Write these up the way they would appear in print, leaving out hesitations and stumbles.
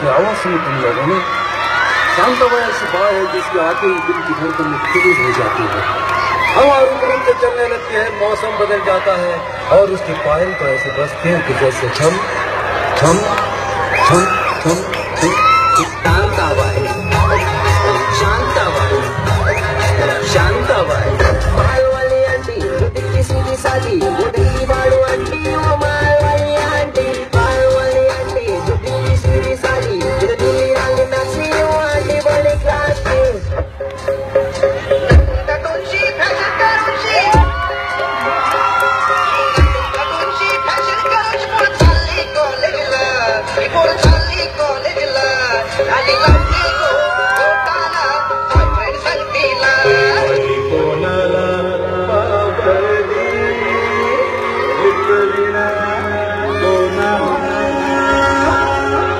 की आवाज सुनी तुम लोगों ने? शांताबाई ऐसी बात है जिसकी आते ही दिल की धड़कन में तेज हो जाती है, हवा रुक रुक के चलने लगती है, मौसम बदल जाता है और उसके पायल तो ऐसे बजते हैं कि जैसे छम छम छम छम छम। शांताबाई, शांताबाई, शांताबाई, माळवाली आंटी मुडकी सीधी साधी मुडकी बाळू आंटी ओ माळवाली आंटी माळवाली आंटी मुडकी सीधी साधी दिल्ली रंग नाची ओ आंटी बड़ी क्लास की कटोंशी फॅशन करूनशी कटोंशी फॅशन करूनशी पोर चालली कॉलेजला आणि लावली गोटाला बॉयफ्रेंड संगतीला कोणाला पावली विकलीना कोणाला पावली।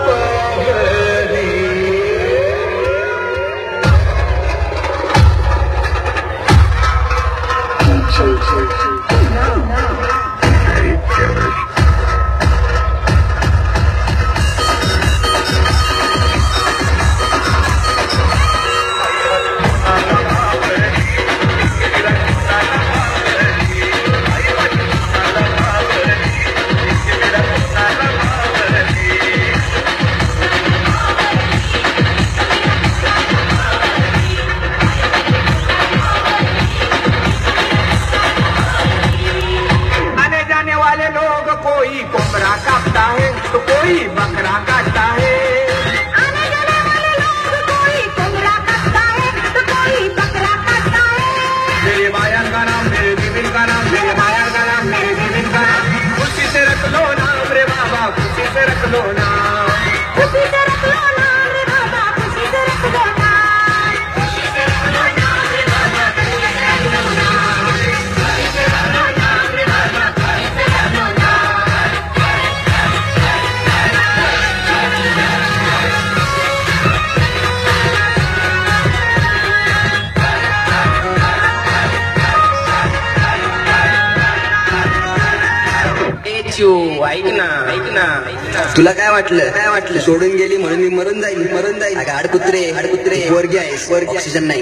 आने जाने वाले लोग कोई कोबरा काटता है तो कोई बकरा काटता है आने जाने वाले लोग कोई कोबरा काटता है तो कोई बकरा काटता है। मेरे बायान का नाम मेरे बीबी का नाम मेरे बायान का नाम मेरे बीबी का नाम खुशी से रख लो नाम रे बाबा खुशी से रख लो नाम खुशी से रख लो नाम रे बाबा, खुशी से रख लो नाम, खुशी से रख लो नाम रे बाबा, खुशी से रख लो नाम, खुशी से रख लो नाम रे बाबा, खुशी से रख लो नाम। ऐक ना तुला काय वाटलं सोडून गेली म्हणून मी मरून जाईल अगं आडकुत्रे पोरगी आहेस ऑक्सिजन नाही